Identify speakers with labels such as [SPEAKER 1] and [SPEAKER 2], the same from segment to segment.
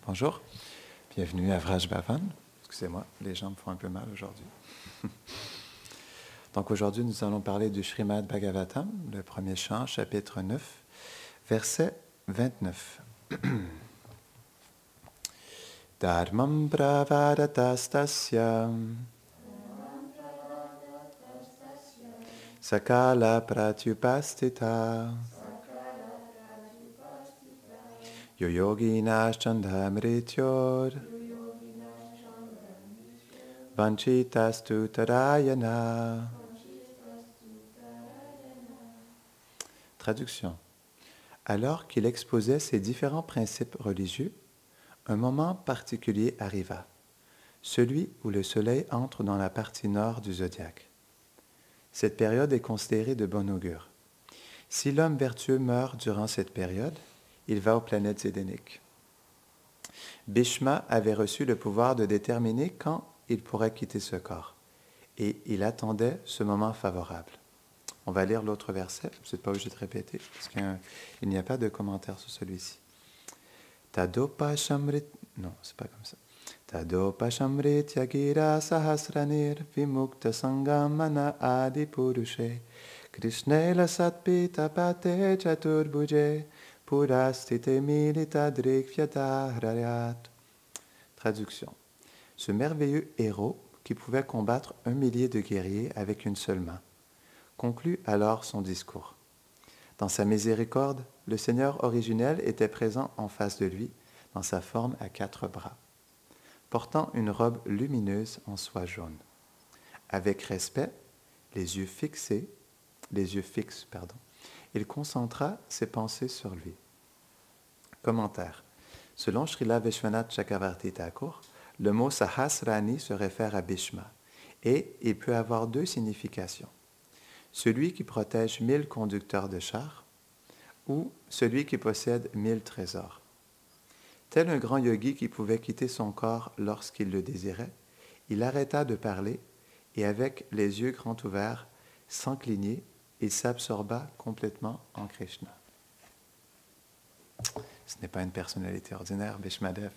[SPEAKER 1] Bonjour, bienvenue à Vraj Bhavan. Excusez-moi, les jambes font un peu mal aujourd'hui. Donc aujourd'hui, nous allons parler du Srimad Bhagavatam, le premier chant, chapitre 9, verset 29. Dharmam pravadatastasya sakala pratyupastita yoyoginas chandamrityor vanchitastu tarayana. Traduction. Alors qu'il exposait ces différents principes religieux, un moment particulier arriva, celui où le soleil entre dans la partie nord du zodiaque. Cette période est considérée de bon augure. Si l'homme vertueux meurt durant cette période, il va aux planètes édéniques. Bhishma avait reçu le pouvoir de déterminer quand il pourrait quitter ce corps, et il attendait ce moment favorable. On va lire l'autre verset, vous n'êtes pas obligé de répéter, parce qu'il n'y a pas de commentaire sur celui-ci. Tadopashamrit... Non, c'est pas comme ça. Tadopashamrit yagira sahasranir vimukta sangamana adi purushe krishnela satpita pate chaturbuje purastite milita drikvyata. Traduction. Ce merveilleux héros qui pouvait combattre 1 millier de guerriers avec une seule main conclut alors son discours. Dans sa miséricorde, le Seigneur originel était présent en face de lui, dans sa forme à 4 bras, portant une robe lumineuse en soie jaune. Avec respect, les yeux fixes, il concentra ses pensées sur lui. Commentaire. Selon Srila Vishwanath Chakravarti Thakur, le mot Sahasrani se réfère à Bhishma et il peut avoir 2 significations. Celui qui protège 1000 conducteurs de chars ou celui qui possède 1000 trésors. Tel un grand yogi qui pouvait quitter son corps lorsqu'il le désirait, il arrêta de parler et avec les yeux grands ouverts, sans cligner, il s'absorba complètement en Krishna. Ce n'est pas une personnalité ordinaire, Bhishmadev.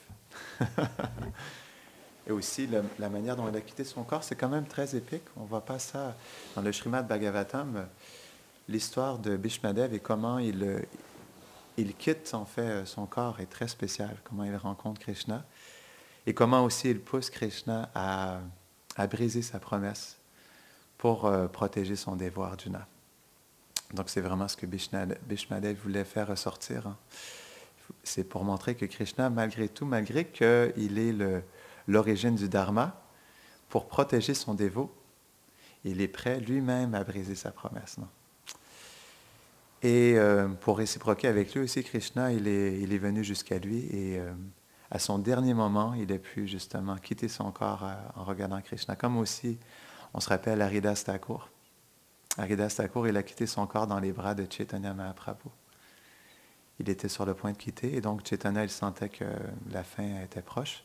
[SPEAKER 1] Et aussi, la manière dont il a quitté son corps, c'est quand même très épique. On ne voit pas ça dans le Srimad Bhagavatam, l'histoire de Bhishmadev et comment il quitte en fait son corps est très spécial, comment il rencontre Krishna et comment aussi il pousse Krishna à briser sa promesse pour protéger son dévot Arjuna. Donc c'est vraiment ce que Bhishmadev voulait faire ressortir. C'est pour montrer que Krishna, malgré tout, malgré qu'il est l'origine du Dharma, pour protéger son dévot, il est prêt lui-même à briser sa promesse. Non? Et pour réciproquer avec lui aussi, Krishna, il est venu jusqu'à lui et à son dernier moment, il a pu justement quitter son corps en regardant Krishna. Comme aussi, on se rappelle Haridas Thakur. Haridas Thakur, il a quitté son corps dans les bras de Chaitanya Mahaprabhu. Il était sur le point de quitter et donc Chaitanya, il sentait que la fin était proche.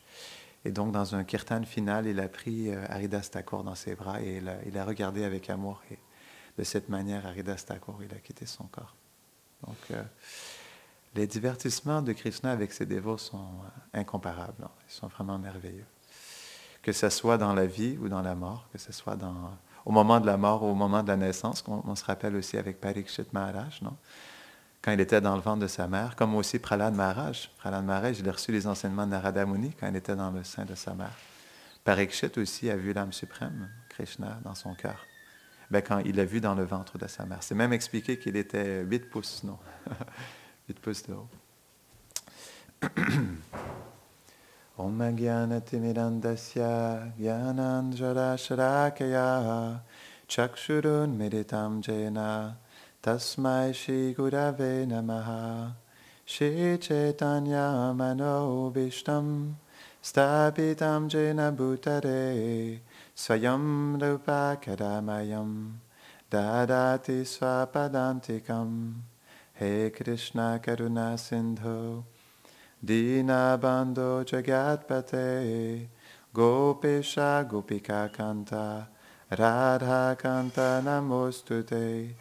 [SPEAKER 1] Et donc, dans un kirtan final, il a pris Haridas Thakur dans ses bras et il a regardé avec amour. Et de cette manière, Haridas Thakur, il a quitté son corps. Donc, les divertissements de Krishna avec ses dévots sont incomparables. Non? Ils sont vraiment merveilleux. Que ce soit dans la vie ou dans la mort, que ce soit au moment de la mort ou au moment de la naissance, on se rappelle aussi avec Parikshit Maharaj, non? Quand il était dans le ventre de sa mère, comme aussi Prahlad Maharaj. Prahlad Maharaj, il a reçu les enseignements de Narada Muni quand il était dans le sein de sa mère. Parikshit aussi a vu l'âme suprême, Krishna, dans son cœur. Quand il l'a vu dans le ventre de sa mère. C'est même expliqué qu'il était 8 pouces, non? 8 pouces de haut. Om Jnana Timirandasya Jnananjana Sharakaya Chakshurun Meditam Jena Tasmai Shri Gurave Namaha Shri Chaitanya Mano Vishtam Stapitam Jena Bhutare Swayam Rupa Kadamayam Dadati Swapadantikam He Krishna Karuna Sindhu Dinabandho Jagatpate Gopesha Gopika Kanta Radha Kanta Namostute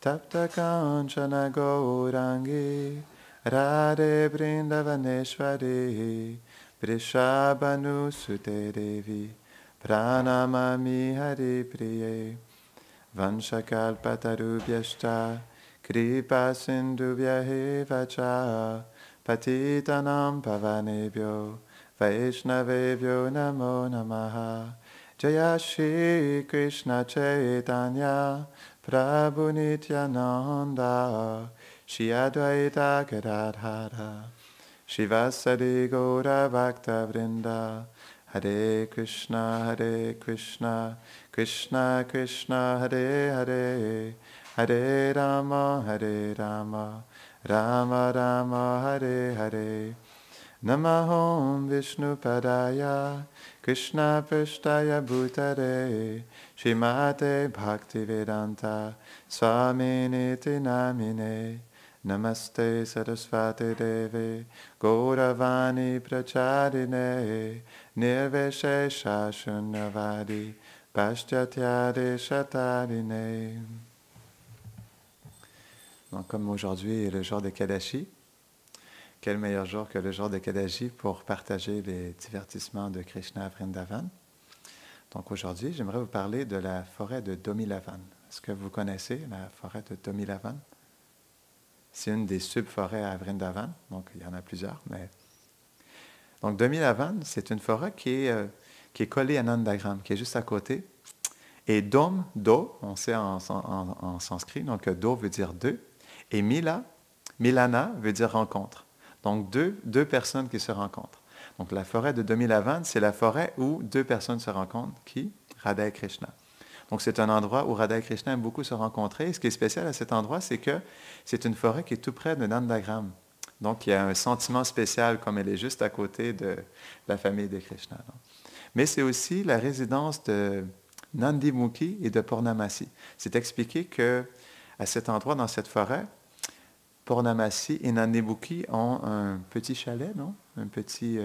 [SPEAKER 1] Tapta Kanchana Gaurangi Radhe Vrindavaneshwari Vrishabhanu Sute Devi Pranamami Hari Priye Vanshakalpatarubhyashta Kripa Sindhubhyaeva cha Patitanam Pavanebhyo Vaishnavebhyo Namo Namaha Jaya Shri Krishna Chaitanya Prabhu Nityananda Shri Advaita Gadadhara Shivasadi Gaura Bhakta Vrinda Hare Krishna Krishna Krishna Hare Hare Hare Rama Rama Rama Hare Hare Namahom Vishnu Padaya Krishna Prishtaya Bhutare Srimate Bhaktivedanta Swaminiti Namine Namaste Sarasvati Deve Gauravani Pracharine Nirveshesha Shunyavadi Pashchatyade Shatarine. Donc, comme aujourd'hui est le jour de Kadashi, quel meilleur jour que le jour de Kadashi pour partager les divertissements de Krishna à Vrindavan. Donc aujourd'hui, j'aimerais vous parler de la forêt de Domilavan. Est-ce que vous connaissez la forêt de Domilavan? C'est une des sub-forêts à Vrindavan, donc il y en a plusieurs. Donc Domilavan, c'est une forêt qui est collée à Nandagram, qui est juste à côté. Et Dom, Do, on sait en sanskrit, donc Do veut dire deux. Et Milana veut dire rencontre. Donc deux personnes qui se rencontrent. Donc la forêt de Domilavan, c'est la forêt où deux personnes se rencontrent, qui? Radha et Krishna. Donc c'est un endroit où Radha et Krishna aiment beaucoup se rencontrer. Et ce qui est spécial à cet endroit, c'est que c'est une forêt qui est tout près de Nandagram. Donc il y a un sentiment spécial comme elle est juste à côté de la famille de Krishna. Mais c'est aussi la résidence de Nandimukhi et de Purnamasi. C'est expliqué qu'à cet endroit, dans cette forêt, Purnamasi et Nandimukhi ont un petit chalet, non? Un petit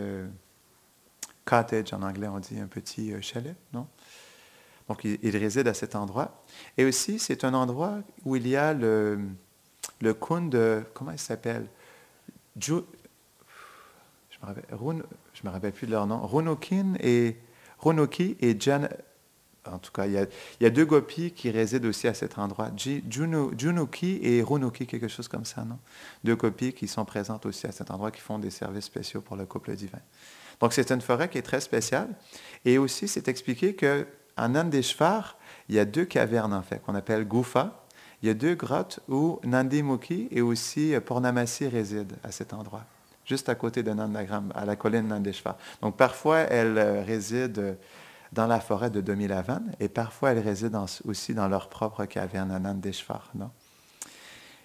[SPEAKER 1] cottage en anglais, on dit un petit chalet, non? Donc, ils résident à cet endroit. Et aussi, c'est un endroit où il y a le kund, comment il s'appelle? Je me rappelle plus de leur nom. Runokhi et Jan. En tout cas, il y a deux gopis qui résident aussi à cet endroit. Junukhi et Runokhi, quelque chose comme ça, non? Deux gopis qui sont présentes aussi à cet endroit, qui font des services spéciaux pour le couple divin. Donc, c'est une forêt qui est très spéciale. Et aussi, c'est expliqué qu'en Nandeshvar, il y a deux cavernes, en fait, qu'on appelle Gufa. Il y a deux grottes où Nandimukhi et aussi Purnamasi résident à cet endroit, juste à côté de Nandagram, à la colline Nandeshvar. Donc, parfois, elles résident dans la forêt de Domilavan, et parfois elles résident aussi dans leur propre caverne à Nandeshvar. Non?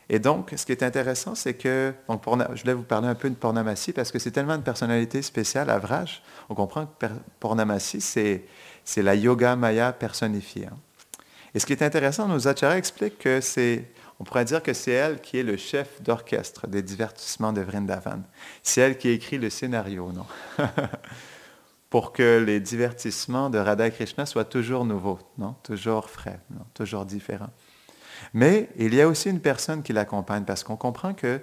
[SPEAKER 1] Et donc, ce qui est intéressant, c'est que, donc je voulais vous parler un peu de Purnamasi, parce que c'est tellement une personnalité spéciale à Vraj. On comprend que Purnamasi, c'est la yoga maya personnifiée. Hein. Et ce qui est intéressant, nos acharyas expliquent que on pourrait dire que c'est elle qui est le chef d'orchestre des divertissements de Vrindavan. C'est elle qui écrit le scénario, non? Pour que les divertissements de Radha et Krishna soient toujours nouveaux, non? Toujours frais, non? Toujours différents. Mais il y a aussi une personne qui l'accompagne, parce qu'on comprend que,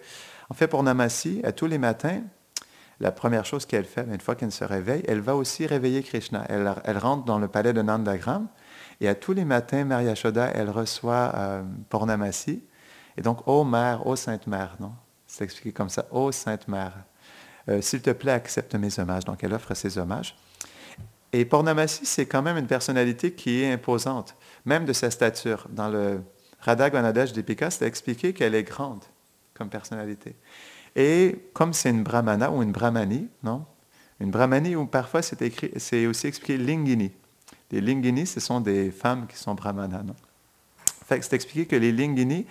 [SPEAKER 1] en fait, Purnamasi, à tous les matins, la première chose qu'elle fait, une fois qu'elle se réveille, elle va aussi réveiller Krishna. Elle rentre dans le palais de Nandagram, et à tous les matins, Mère Yashoda, elle reçoit Purnamasi. Et donc, ô Mère, ô Sainte Mère, non? C'est expliqué comme ça, ô Sainte Mère. S'il te plaît, accepte mes hommages. Donc, elle offre ses hommages. Et Purnamasi, c'est quand même une personnalité qui est imposante, même de sa stature. Dans le Radha Ganadash Dipika, c'est expliqué qu'elle est grande comme personnalité. Et comme c'est une brahmana ou une brahmani, non? Une brahmani où parfois c'est aussi expliqué lingini. Les lingini, ce sont des femmes qui sont brahmanas, non? Fait que c'est expliqué que les lingini,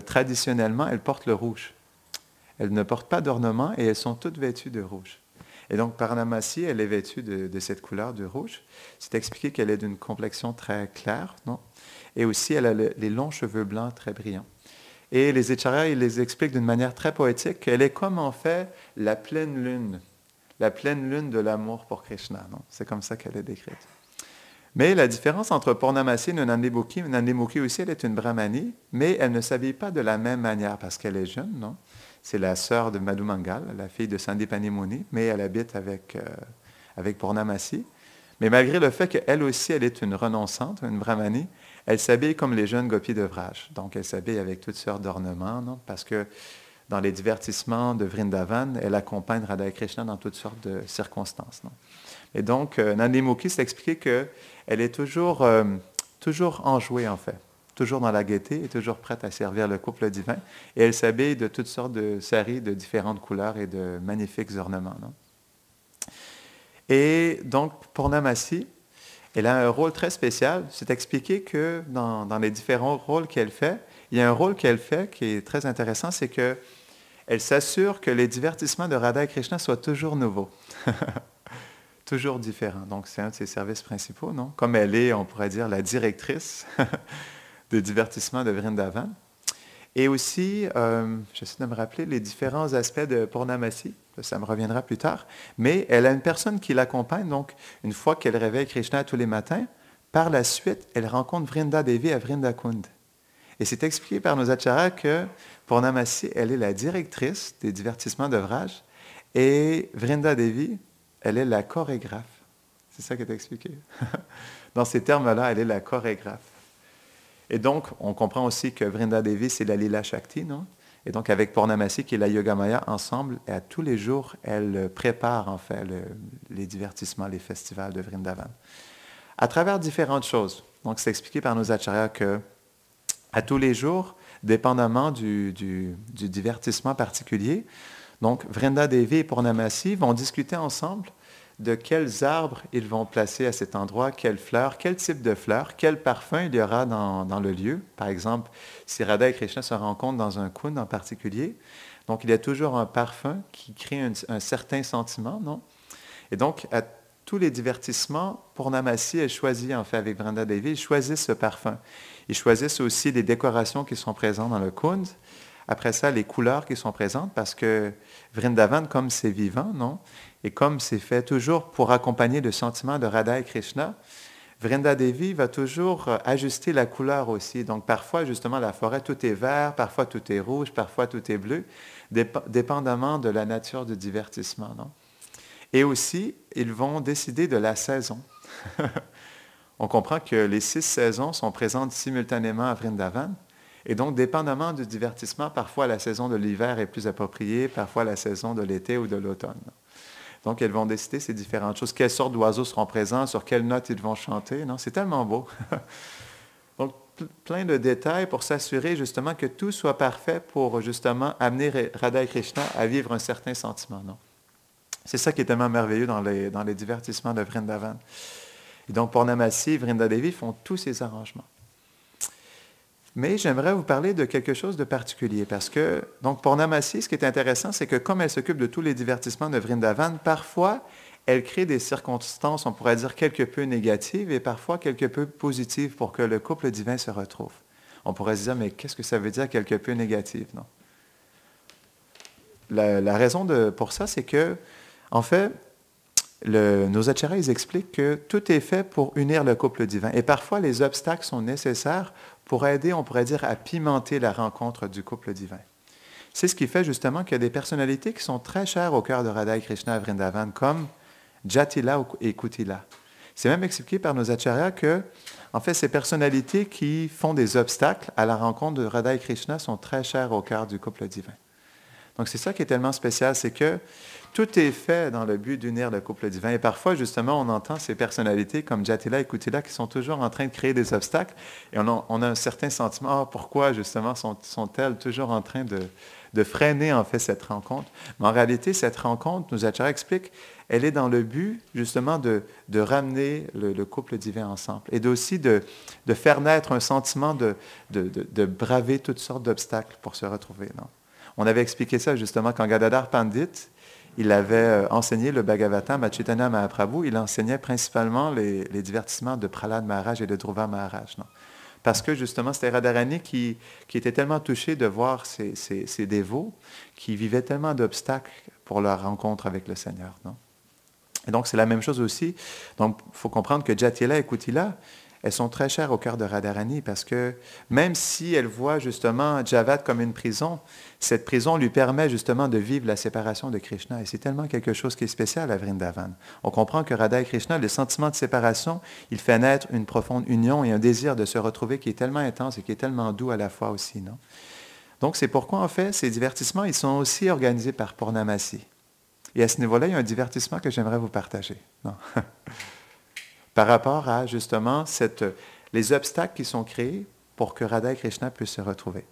[SPEAKER 1] traditionnellement, elles portent le rouge. Elles ne portent pas d'ornement et elles sont toutes vêtues de rouge. Et donc, Purnamasi, elle est vêtue de cette couleur de rouge. C'est expliqué qu'elle est d'une complexion très claire, non? Et aussi, elle a les longs cheveux blancs très brillants. Et les Acharyas, ils les expliquent d'une manière très poétique qu'elle est comme, en fait, la pleine lune de l'amour pour Krishna, non? C'est comme ça qu'elle est décrite. Mais la différence entre Purnamasi et Nandimukhi aussi, elle est une brahmani, mais elle ne s'habille pas de la même manière parce qu'elle est jeune, non? C'est la sœur de Madhu Mangal, la fille de Sandipani Muni, mais elle habite avec Purnamasi. Mais malgré le fait qu'elle aussi, elle est une renonçante, une brahmani, elle s'habille comme les jeunes gopis de Vraj. Donc, elle s'habille avec toutes sortes d'ornements, non? Parce que dans les divertissements de Vrindavan, elle accompagne Radha et Krishna dans toutes sortes de circonstances, non? Et donc, Nandi Mukhi s'est expliqué qu'elle est toujours enjouée, en fait. Toujours dans la gaieté et toujours prête à servir le couple divin. Et elle s'habille de toutes sortes de saris de différentes couleurs et de magnifiques ornements, non? Et donc, Purnamasi, elle a un rôle très spécial. C'est expliqué que dans les différents rôles qu'elle fait, il y a un rôle qu'elle fait qui est très intéressant, c'est qu'elle s'assure que les divertissements de Radha et Krishna soient toujours nouveaux, toujours différents. Donc, c'est un de ses services principaux, non? Comme elle est, on pourrait dire, la directrice des divertissements de Vrindavan. Et aussi, j'essaie de me rappeler les différents aspects de Purnamasi, ça me reviendra plus tard, mais elle a une personne qui l'accompagne, donc une fois qu'elle réveille Krishna tous les matins, par la suite, elle rencontre Vrinda Devi à Vrindakund. Et c'est expliqué par nos acharyas que Purnamasi, elle est la directrice des divertissements de Vraj, et Vrinda Devi, elle est la chorégraphe. C'est ça qui est expliqué. Dans ces termes-là, elle est la chorégraphe. Et donc, on comprend aussi que Vrinda Devi, c'est la Lila Shakti, non? Et donc, avec Purnamasi, qui est la Yogamaya, ensemble, et à tous les jours, elle prépare, en fait, les divertissements, les festivals de Vrindavan. À travers différentes choses. Donc, c'est expliqué par nos acharyas que, à tous les jours, dépendamment du divertissement particulier, donc, Vrinda Devi et Purnamasi vont discuter ensemble de quels arbres ils vont placer à cet endroit, quelles fleurs, quel type de fleurs, quel parfum il y aura dans le lieu. Par exemple, si Radha et Krishna se rencontrent dans un kund en particulier, donc il y a toujours un parfum qui crée un certain sentiment, non? Et donc, à tous les divertissements, Purnamasi, elle choisit, en fait, avec Vrinda Devi, ils choisissent ce parfum. Ils choisissent aussi les décorations qui sont présentes dans le kund. Après ça, les couleurs qui sont présentes, parce que Vrindavan, comme c'est vivant, non? Et comme c'est fait toujours pour accompagner le sentiment de Radha et Krishna, Vrinda Devi va toujours ajuster la couleur aussi. Donc parfois, justement, la forêt, tout est vert, parfois tout est rouge, parfois tout est bleu, dépendamment de la nature du divertissement, non? Et aussi, ils vont décider de la saison. On comprend que les 6 saisons sont présentes simultanément à Vrindavan. Et donc, dépendamment du divertissement, parfois la saison de l'hiver est plus appropriée, parfois la saison de l'été ou de l'automne. Donc, elles vont décider ces différentes choses. Quelles sortes d'oiseaux seront présents, sur quelles notes ils vont chanter. Non, c'est tellement beau. Donc, plein de détails pour s'assurer justement que tout soit parfait pour justement amener Radha et Krishna à vivre un certain sentiment. Non? C'est ça qui est tellement merveilleux dans les divertissements de Vrindavan. Et donc, Purnamasi et Vrinda Devi font tous ces arrangements. Mais j'aimerais vous parler de quelque chose de particulier parce que, donc, Purnamasi, ce qui est intéressant, c'est que comme elle s'occupe de tous les divertissements de Vrindavan, parfois, elle crée des circonstances, on pourrait dire, quelque peu négatives et parfois quelque peu positives pour que le couple divin se retrouve. On pourrait se dire, mais qu'est-ce que ça veut dire quelque peu négative, non? La raison pour ça, c'est que, en fait, nos acharyas, ils expliquent que tout est fait pour unir le couple divin. Et parfois, les obstacles sont nécessaires pour aider, on pourrait dire, à pimenter la rencontre du couple divin. C'est ce qui fait justement qu'il y a des personnalités qui sont très chères au cœur de Radha et Krishna à Vrindavan, comme Jatila et Kutila. C'est même expliqué par nos acharyas que, en fait, ces personnalités qui font des obstacles à la rencontre de Radha et Krishna sont très chères au cœur du couple divin. Donc, c'est ça qui est tellement spécial, c'est que tout est fait dans le but d'unir le couple divin. Et parfois, justement, on entend ces personnalités comme Jatila et Kutila qui sont toujours en train de créer des obstacles. Et on a un certain sentiment, pourquoi, justement, sont-elles toujours en train de freiner, en fait, cette rencontre? Mais en réalité, cette rencontre, nos acharyas expliquent, elle est dans le but, justement, de ramener le couple divin ensemble. Et aussi de faire naître un sentiment de braver toutes sortes d'obstacles pour se retrouver. Non? On avait expliqué ça, justement, quand Gadadhar Pandit, il avait enseigné le Bhagavatam à Chaitanya Mahaprabhu. Il enseignait principalement les divertissements de Prahlad Maharaj et de Dhruva Maharaj. Non? Parce que justement, c'était Radharani qui était tellement touché de voir ces dévots qui vivaient tellement d'obstacles pour leur rencontre avec le Seigneur. Non? Et donc, c'est la même chose aussi. Donc, il faut comprendre que Jatila et Kutila, elles sont très chères au cœur de Radharani parce que même si elle voit justement Javad comme une prison, cette prison lui permet justement de vivre la séparation de Krishna. Et c'est tellement quelque chose qui est spécial à Vrindavan. On comprend que Radha et Krishna, le sentiment de séparation, il fait naître une profonde union et un désir de se retrouver qui est tellement intense et qui est tellement doux à la fois aussi, non? Donc c'est pourquoi en fait, ces divertissements, ils sont aussi organisés par Purnamasi. Et à ce niveau-là, il y a un divertissement que j'aimerais vous partager. Non? Par rapport à, justement, les obstacles qui sont créés pour que Radha et Krishna puissent se retrouver.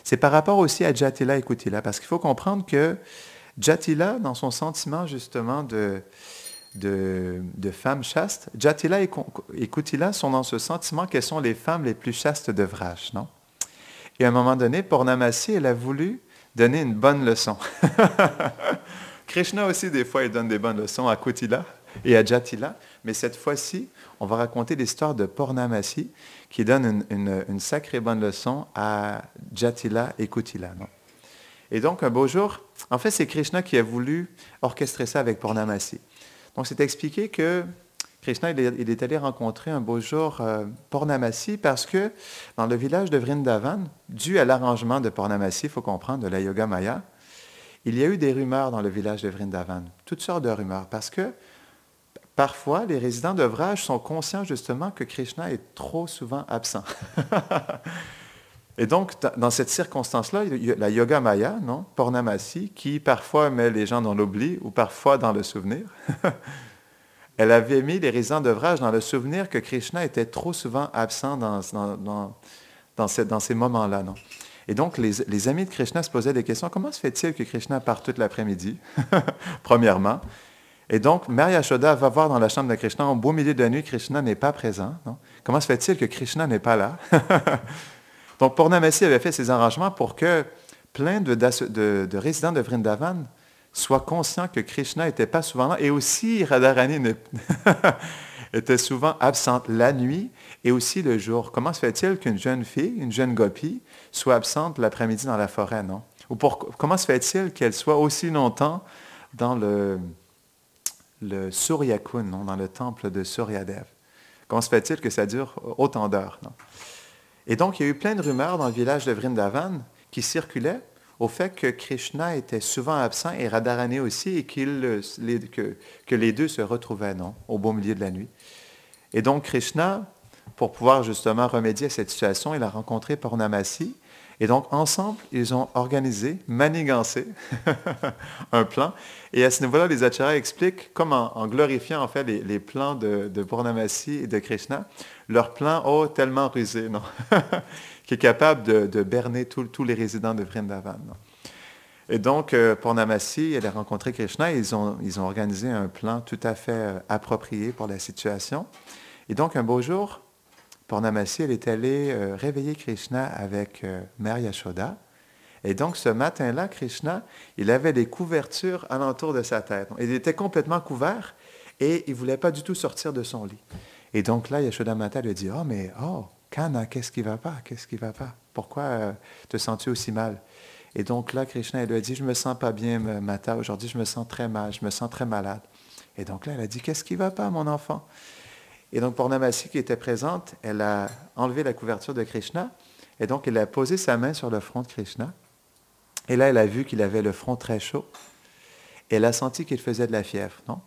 [SPEAKER 1] C'est par rapport aussi à Jatila et Kutila, parce qu'il faut comprendre que Jatila, dans son sentiment, justement, de femme chaste, Jatila et Kutila sont dans ce sentiment qu'elles sont les femmes les plus chastes de Vraj, non? Et à un moment donné, Purnamasi, elle a voulu donner une bonne leçon. Krishna aussi, des fois, il donne des bonnes leçons à Kutila et à Jatila, mais cette fois-ci, on va raconter l'histoire de Purnamasi qui donne une sacrée bonne leçon à Jatila et Kutila. Non? Et donc, un beau jour, en fait, c'est Krishna qui a voulu orchestrer ça avec Purnamasi. Donc, c'est expliqué que Krishna, il est allé rencontrer un beau jour Purnamasi parce que dans le village de Vrindavan, dû à l'arrangement de Purnamasi, il faut comprendre, de la Yoga Maya, il y a eu des rumeurs dans le village de Vrindavan, toutes sortes de rumeurs, parce que parfois, les résidents de Vraj sont conscients justement que Krishna est trop souvent absent. Et donc, dans cette circonstance-là, il y a la Yoga Maya, non? Purnamasi, qui parfois met les gens dans l'oubli ou parfois dans le souvenir. Elle avait mis les résidents de Vraj dans le souvenir que Krishna était trop souvent absent dans ces moments-là. Non? Et donc, les amis de Krishna se posaient des questions. Comment se fait-il que Krishna part toute l'après-midi, premièrement? Et donc, Mère Yashoda va voir dans la chambre de Krishna, au beau milieu de la nuit, Krishna n'est pas présent. Non? Comment se fait-il que Krishna n'est pas là? Donc, Purnamasi avait fait ses arrangements pour que plein de résidents de Vrindavan soient conscients que Krishna n'était pas souvent là. Et aussi, Radharani était souvent absente la nuit et aussi le jour. Comment se fait-il qu'une jeune fille, une jeune gopi, soit absente l'après-midi dans la forêt, non? Ou comment se fait-il qu'elle soit aussi longtemps dans le Suryakun, non? Dans le temple de Suryadev? Comment se fait-il que ça dure autant d'heures, non? Et donc, il y a eu plein de rumeurs dans le village de Vrindavan qui circulaient au fait que Krishna était souvent absent et Radharani aussi, et que les deux se retrouvaient, non, au beau milieu de la nuit. Et donc Krishna, pour pouvoir justement remédier à cette situation, il a rencontré Purnamasi, et donc ensemble, ils ont organisé, manigancé, un plan. Et à ce niveau-là, les acharyas expliquent, comme en glorifiant en fait les plans de Purnamasi et de Krishna, leur plan, tellement rusé, non? Qui est capable de berner tous les résidents de Vrindavan. Non? Et donc, Purnamasi, elle a rencontré Krishna et ils ont organisé un plan tout à fait approprié pour la situation. Et donc, un beau jour, Purnamasi, elle est allée réveiller Krishna avec Mère Yashoda. Et donc, ce matin-là, Krishna, il avait des couvertures alentour de sa tête. Il était complètement couvert et il ne voulait pas du tout sortir de son lit. Et donc là, Yashoda Mata lui a dit, Kana, qu'est-ce qui ne va pas? Qu'est-ce qui ne va pas? Pourquoi te sens-tu aussi mal? Et donc là, Krishna, elle lui a dit, je ne me sens pas bien, Mata, aujourd'hui, je me sens très mal, je me sens très malade. Et donc là, elle a dit, qu'est-ce qui ne va pas, mon enfant? Et donc, Purnamasi, qui était présente, elle a enlevé la couverture de Krishna, et donc elle a posé sa main sur le front de Krishna. Et là, elle a vu qu'il avait le front très chaud. Et elle a senti qu'il faisait de la fièvre, non?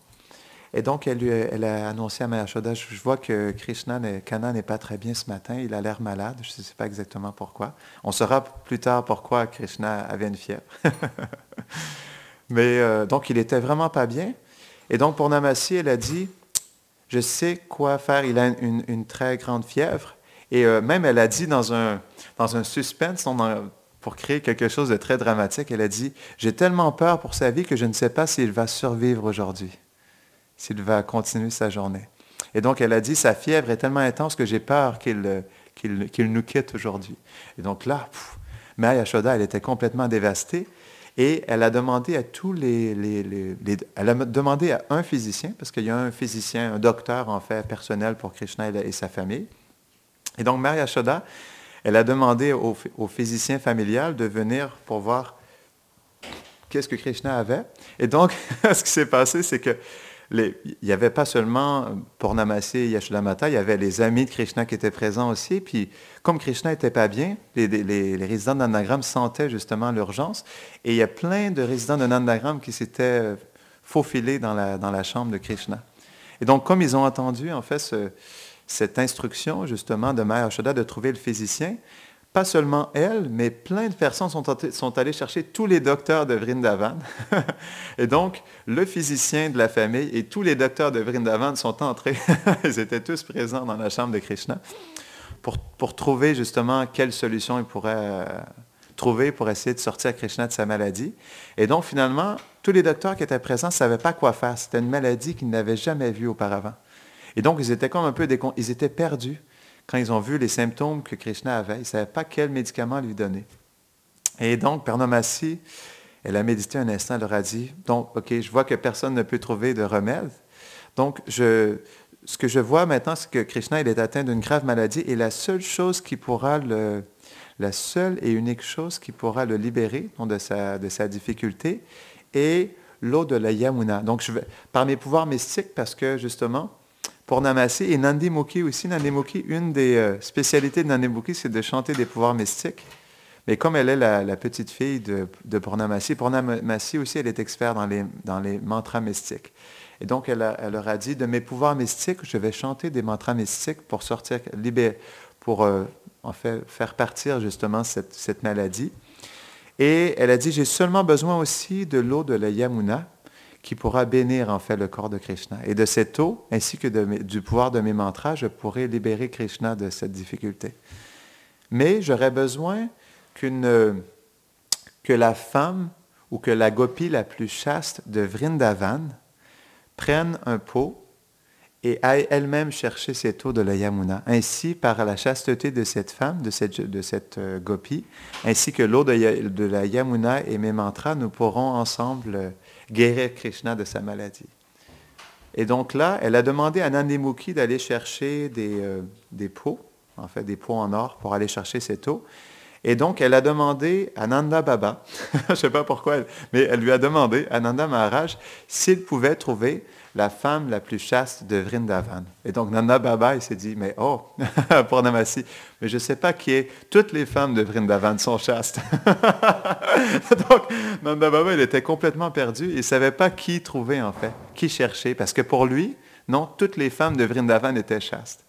[SPEAKER 1] Et donc, elle a annoncé à Mère Yashoda, je vois que Kana n'est pas très bien ce matin, il a l'air malade, je ne sais pas exactement pourquoi. On saura plus tard pourquoi Krishna avait une fièvre. Mais donc, il n'était vraiment pas bien. Et donc, Purnamasi, elle a dit, je sais quoi faire, il a une très grande fièvre. Et même, elle a dit dans un suspense, pour créer quelque chose de très dramatique, elle a dit, j'ai tellement peur pour sa vie que je ne sais pas s'il va survivre aujourd'hui, s'il va continuer sa journée. Et donc, elle a dit, sa fièvre est tellement intense que j'ai peur qu'il nous quitte aujourd'hui. Et donc là, Mère Yashoda, elle était complètement dévastée. Et elle a demandé à elle a demandé à un physicien, parce qu'il y a un physicien, un docteur en fait personnel pour Krishna et sa famille. Et donc, Mère Yashoda, elle a demandé au physicien familial de venir pour voir qu'est-ce que Krishna avait. Et donc, ce qui s'est passé, c'est que il n'y avait pas seulement Purnamasi et Yashodhamata, il y avait les amis de Krishna qui étaient présents aussi. Puis, comme Krishna n'était pas bien, les résidents de Nandagram sentaient justement l'urgence. Et il y a plein de résidents de Nandagram qui s'étaient faufilés dans la chambre de Krishna. Et donc, comme ils ont entendu, en fait, cette instruction, justement, de Mère Yashoda de trouver le physicien, pas seulement elle, mais plein de personnes sont allées chercher tous les docteurs de Vrindavan. Et donc, le physicien de la famille et tous les docteurs de Vrindavan sont entrés. Ils étaient tous présents dans la chambre de Krishna pour trouver justement quelle solution ils pourraient trouver pour essayer de sortir Krishna de sa maladie. Et donc, finalement, tous les docteurs qui étaient présents ne savaient pas quoi faire. C'était une maladie qu'ils n'avaient jamais vue auparavant. Et donc, ils étaient comme un peu ils étaient perdus. Quand ils ont vu les symptômes que Krishna avait, ils ne savaient pas quel médicament lui donner. Et donc, Purnamasi, elle a médité un instant, elle leur a dit, donc, OK, je vois que personne ne peut trouver de remède. Donc, ce que je vois maintenant, c'est que Krishna, il est atteint d'une grave maladie et la seule et unique chose qui pourra le libérer de sa difficulté est l'eau de la Yamuna. Donc, par mes pouvoirs mystiques, parce que justement, Purnamasi et Nandi Mukhi aussi. Nandi Mukhi, une des spécialités de Nandi Mukhi, c'est de chanter des pouvoirs mystiques. Mais comme elle est la petite fille de Purnamasi, Purnamasi aussi, elle est experte dans les mantras mystiques. Et donc, elle leur a dit, de mes pouvoirs mystiques, je vais chanter des mantras mystiques pour sortir, pour en fait faire partir justement cette maladie. Et elle a dit, j'ai seulement besoin aussi de l'eau de la Yamuna, qui pourra bénir en fait le corps de Krishna. Et de cette eau, ainsi que du pouvoir de mes mantras, je pourrai libérer Krishna de cette difficulté. Mais j'aurais besoin que la femme ou que la gopi la plus chaste de Vrindavan prenne un pot et aille elle-même chercher cette eau de la Yamuna. Ainsi, par la chasteté de cette femme, de cette gopi, ainsi que l'eau de la Yamuna et mes mantras, nous pourrons ensemble guérir Krishna de sa maladie. Et donc là, elle a demandé à Nandi Mukhi d'aller chercher des pots, en fait des pots en or pour aller chercher cette eau. Et donc, elle a demandé à Nanda Baba, je ne sais pas pourquoi, mais elle lui a demandé à Nanda Maharaj s'il pouvait trouver la femme la plus chaste de Vrindavan. Et donc, Nanda Baba, il s'est dit, mais oh, Purnamasi, mais je ne sais pas qui est, toutes les femmes de Vrindavan sont chastes. Donc, Nanda Baba, il était complètement perdu, il ne savait pas qui trouver en fait, qui chercher, parce que pour lui, non, toutes les femmes de Vrindavan étaient chastes.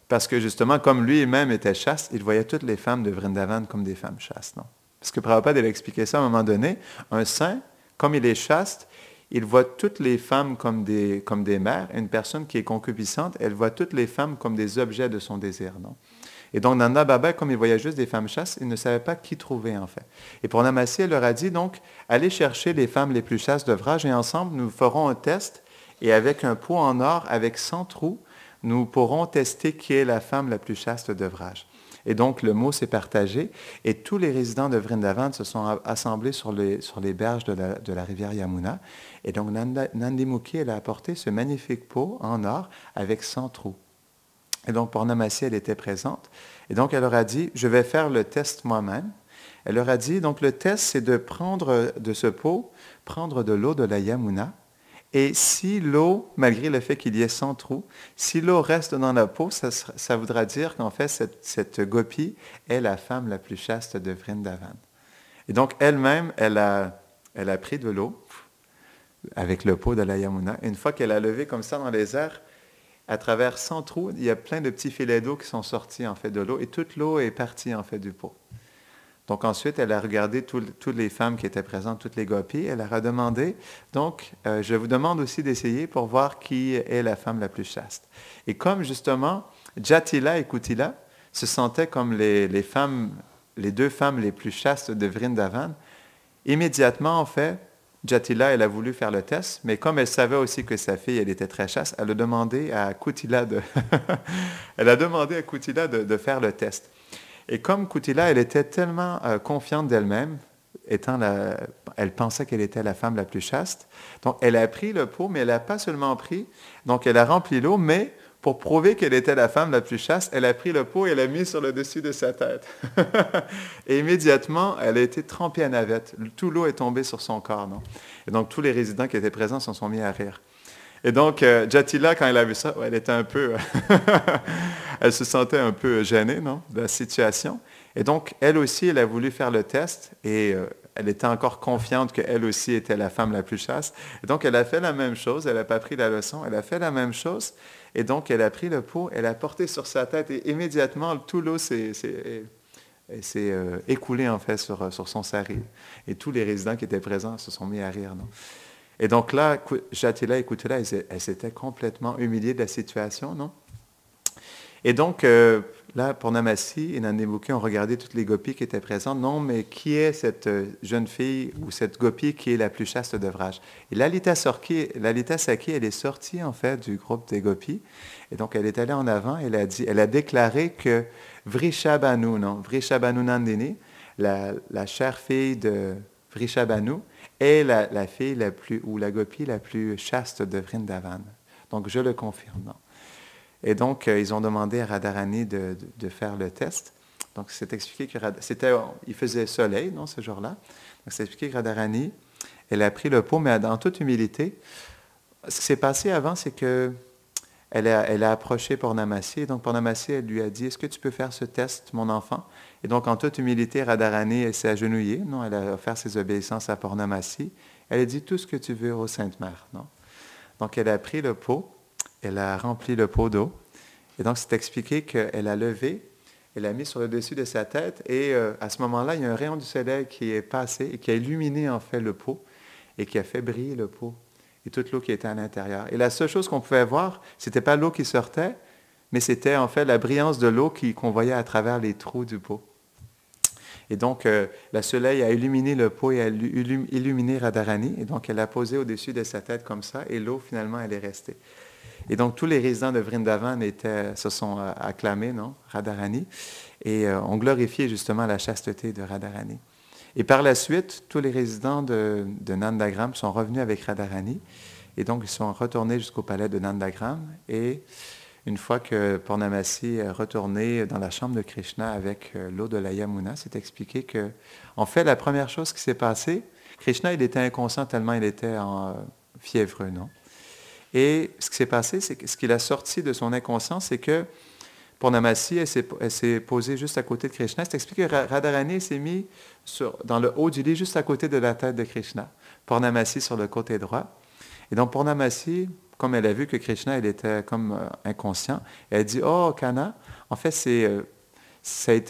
[SPEAKER 1] Parce que justement, comme lui-même était chaste, il voyait toutes les femmes de Vrindavan comme des femmes chastes. Non? Parce que Prabhupada, il a expliqué ça à un moment donné. Un saint, comme il est chaste, il voit toutes les femmes comme des mères. Une personne qui est concupiscente, elle voit toutes les femmes comme des objets de son désir. Non? Et donc, Nanda Baba, comme il voyait juste des femmes chastes, il ne savait pas qui trouver en fait. Et Purnamasi, elle leur a dit donc, allez chercher les femmes les plus chastes de Vraj et ensemble, nous ferons un test. Et avec un pot en or, avec 100 trous, nous pourrons tester qui est la femme la plus chaste de Vraj. Et donc, le mot s'est partagé et tous les résidents de Vrindavan se sont assemblés sur les berges de la rivière Yamuna. Et donc, Nandi Mukhi, elle a apporté ce magnifique pot en or avec 100 trous. Et donc, Purnamasi, elle était présente. Et donc, elle leur a dit, je vais faire le test moi-même. Elle leur a dit, donc, le test, c'est de prendre de ce pot, prendre de l'eau de la Yamuna. Et si l'eau, malgré le fait qu'il y ait 100 trous, si l'eau reste dans la peau, ça voudra dire qu'en fait, cette gopi est la femme la plus chaste de Vrindavan. Et donc, elle-même, elle a pris de l'eau avec le pot de la Yamuna. Une fois qu'elle a levé comme ça dans les airs, à travers 100 trous, il y a plein de petits filets d'eau qui sont sortis en fait de l'eau et toute l'eau est partie en fait du pot. Donc ensuite, elle a regardé toutes les femmes qui étaient présentes, toutes les gopis. Elle leur a demandé, donc, je vous demande aussi d'essayer pour voir qui est la femme la plus chaste. Et comme justement, Jatila et Kutila se sentaient comme les deux femmes les plus chastes de Vrindavan, immédiatement, en fait, Jatila, elle a voulu faire le test, mais comme elle savait aussi que sa fille, elle était très chaste, elle a demandé à Kutila de faire le test. Et comme Kutila, elle était tellement confiante d'elle-même, elle pensait qu'elle était la femme la plus chaste, donc elle a pris le pot, mais elle n'a pas seulement pris, donc elle a rempli l'eau, mais pour prouver qu'elle était la femme la plus chaste, elle a pris le pot et l'a mis sur le dessus de sa tête. Et immédiatement, elle a été trempée à navette. Tout l'eau est tombée sur son corps. Non? Et donc tous les résidents qui étaient présents s'en sont mis à rire. Et donc, Jatila, quand elle a vu ça, elle était un peu... elle se sentait un peu gênée, non, de la situation. Et donc, elle aussi, elle a voulu faire le test et elle était encore confiante qu'elle aussi était la femme la plus chaste. Et donc, elle a fait la même chose. Elle n'a pas pris la leçon. Elle a fait la même chose. Et donc, elle a pris le pot, elle a porté sur sa tête et immédiatement, tout l'eau s'est écoulé en fait sur son sari. Et tous les résidents qui étaient présents se sont mis à rire, non? Et donc là, Jatila, écoutez-là, elle s'était complètement humiliée de la situation, non? Et donc, là, Purnamasi et Nandemuki ont regardé toutes les gopis qui étaient présentes. Non, mais qui est cette jeune fille ou cette gopi qui est la plus chaste de Vraj? Et Lalita Saki, elle est sortie, en fait, du groupe des gopis. Et donc, elle est allée en avant. Elle a déclaré que Vrishabhanu, non, Vrishabhanu Nandini, la chère fille de Vrishabhanu, est la fille la plus, ou la gopi la plus chaste de Vrindavan. Donc, je le confirme, non? Et donc, ils ont demandé à Radharani de faire le test. Donc, c'est expliqué que il faisait soleil, non, ce jour-là. Donc, c'est expliqué que Radharani, elle a pris le pot, mais en toute humilité. Ce qui s'est passé avant, c'est que elle a approché Purnamasi. Et donc, Purnamasi, elle lui a dit, est-ce que tu peux faire ce test, mon enfant? Et donc, en toute humilité, Radharani, elle s'est agenouillée, non? Elle a offert ses obéissances à Purnamasi. Elle a dit, tout ce que tu veux, ô Sainte Mère, non? Donc, elle a pris le pot. Elle a rempli le pot d'eau. Et donc, c'est expliqué qu'elle a levé, elle a mis sur le dessus de sa tête. Et à ce moment-là, il y a un rayon du soleil qui est passé et qui a illuminé en fait le pot et qui a fait briller le pot et toute l'eau qui était à l'intérieur. Et la seule chose qu'on pouvait voir, ce n'était pas l'eau qui sortait, mais c'était en fait la brillance de l'eau qu'on voyait à travers les trous du pot. Et donc, le soleil a illuminé le pot et a illuminé Radharani. Et donc, elle a posé au-dessus de sa tête comme ça. Et l'eau, finalement, elle est restée. Et donc, tous les résidents de Vrindavan se sont acclamés, non, Radharani, et ont glorifié justement la chasteté de Radharani. Et par la suite, tous les résidents de Nandagram sont revenus avec Radharani, et donc ils sont retournés jusqu'au palais de Nandagram. Et une fois que Purnamasi est retourné dans la chambre de Krishna avec l'eau de la Yamuna, c'est expliqué que, en fait, la première chose qui s'est passée, Krishna, il était inconscient tellement il était fiévreux, non? Et ce qui s'est passé, c'est que ce qu'il a sorti de son inconscience, c'est que Purnamasi, elle s'est posée juste à côté de Krishna. C'est expliqué que Radharani s'est mis dans le haut du lit, juste à côté de la tête de Krishna. Purnamasi sur le côté droit. Et donc Purnamasi, comme elle a vu que Krishna, il était comme inconscient, elle a dit, « Oh, Kana, en fait,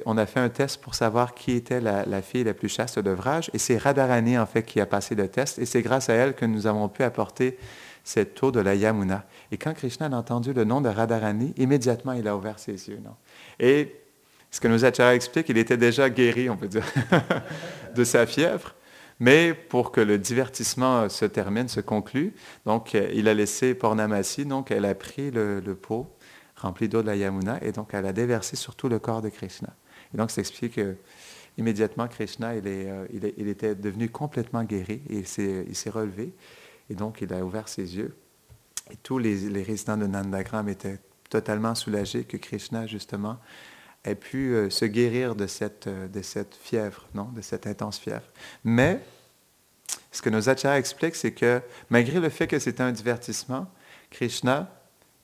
[SPEAKER 1] on a fait un test pour savoir qui était la fille la plus chaste de Vraj, et c'est Radharani, en fait, qui a passé le test, et c'est grâce à elle que nous avons pu apporter cette eau de la Yamuna. » Et quand Krishna a entendu le nom de Radharani, immédiatement, il a ouvert ses yeux. Non? Et ce que nos acharyas expliquent, il était déjà guéri, on peut dire, de sa fièvre. Mais pour que le divertissement se termine, se conclue, donc il a laissé Purnamasi, donc elle a pris le pot rempli d'eau de la Yamuna, et donc elle a déversé sur tout le corps de Krishna. Et donc c'est expliqué que immédiatement Krishna, il était devenu complètement guéri, et il s'est relevé. Et donc, il a ouvert ses yeux. Et tous les résidents de Nandagram étaient totalement soulagés que Krishna, justement, ait pu se guérir de cette fièvre, non, de cette intense fièvre. Mais, ce que nos acharyas expliquent, c'est que, malgré le fait que c'était un divertissement, Krishna,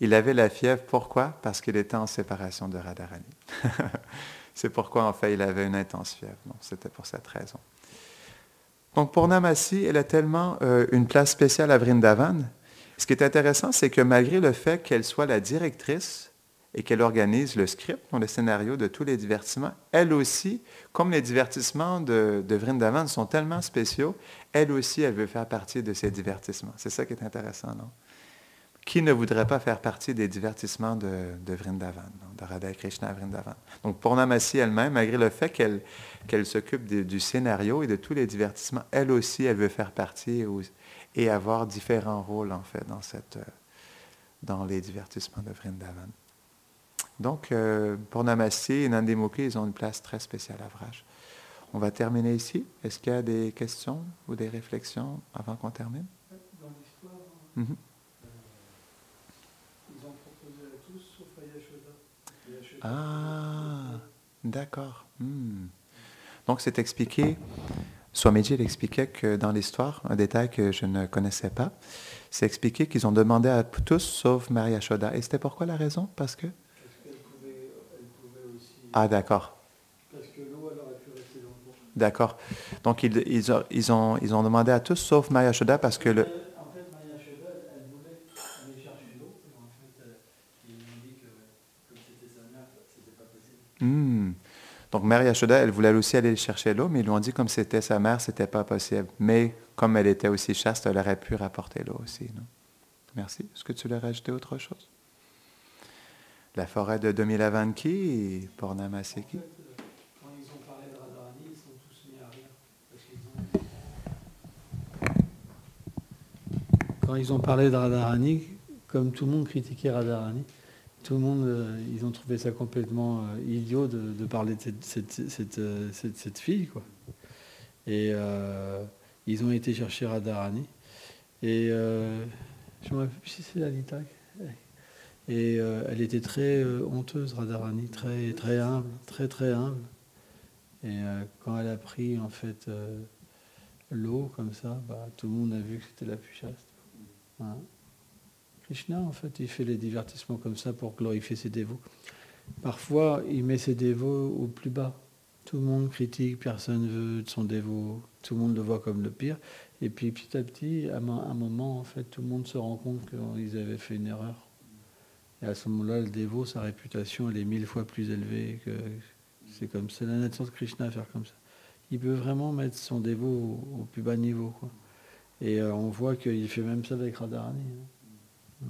[SPEAKER 1] il avait la fièvre. Pourquoi? Parce qu'il était en séparation de Radharani. C'est pourquoi, en fait, il avait une intense fièvre. Non, c'était pour cette raison. Donc, Purnamasi, elle a tellement une place spéciale à Vrindavan. Ce qui est intéressant, c'est que malgré le fait qu'elle soit la directrice et qu'elle organise le script, le scénario de tous les divertissements, elle aussi, comme les divertissements de Vrindavan sont tellement spéciaux, elle aussi, elle veut faire partie de ces divertissements. C'est ça qui est intéressant, non? Qui ne voudrait pas faire partie des divertissements de Vrindavan, de Radha et Krishna à Vrindavan? Donc, Purnamasi elle-même, malgré le fait qu'elle s'occupe du scénario et de tous les divertissements, elle aussi, elle veut faire partie et avoir différents rôles, en fait, dans les divertissements de Vrindavan. Donc, Purnamasi et Nandemuki, ils ont une place très spéciale à Vraj. On va terminer ici. Est-ce qu'il y a des questions ou des réflexions avant qu'on termine?
[SPEAKER 2] Dans l'histoire, ils ont proposé à tous, sauf à Yashoda.
[SPEAKER 1] Ah, d'accord. Donc, c'est expliqué Swamiji il expliquait que dans l'histoire, un détail que je ne connaissais pas, c'est expliqué qu'ils ont demandé à tous sauf Mary Yashoda. Et c'était pourquoi la raison? Parce que...
[SPEAKER 2] Parce qu'elle pouvait aussi.
[SPEAKER 1] Ah, d'accord.
[SPEAKER 2] Parce que l'eau, elle aurait pu rester dans le pot.
[SPEAKER 1] D'accord. Donc, ils ont demandé à tous sauf Mary Yashoda parce que le...
[SPEAKER 2] En fait, Maria Shoda, elle voulait aller chercher l'eau. Et en fait, ils lui ont dit que, comme c'était sa mère, c'était pas possible.
[SPEAKER 1] Donc, Mary Yashoda, elle voulait aussi aller chercher l'eau, mais ils lui ont dit comme c'était sa mère, c'était pas possible. Mais comme elle était aussi chaste, elle aurait pu rapporter l'eau aussi. Non? Merci. Est-ce que tu voulais rajouter autre chose? La forêt de Domilavanki et Purnamaseki.
[SPEAKER 2] En fait, quand ils ont parlé de Radharani, ils sont tous mis à rire. Quand ils ont parlé de Radharani, comme tout le monde critiquait Radharani, tout le monde, ils ont trouvé ça complètement idiot de parler de cette fille, quoi. Et ils ont été chercher Radharani. Et je me rappelle plus si c'est Lalita. Et elle était très honteuse, Radharani, très, très humble, très, très humble. Et quand elle a pris, en fait, l'eau, comme ça, tout le monde a vu que c'était la plus chaste. Voilà. Krishna, en fait, il fait les divertissements comme ça pour glorifier ses dévots. Parfois, il met ses dévots au plus bas. Tout le monde critique, personne veut de son dévot, tout le monde le voit comme le pire. Et puis, petit à petit, à un moment, en fait, tout le monde se rend compte qu'ils avaient fait une erreur. Et à ce moment-là, le dévot, sa réputation, elle est 1000 fois plus élevée. C'est comme c'est la nature de Krishna à faire comme ça. Il peut vraiment mettre son dévot au plus bas niveau, quoi. Et on voit qu'il fait même ça avec Radharani. Hein.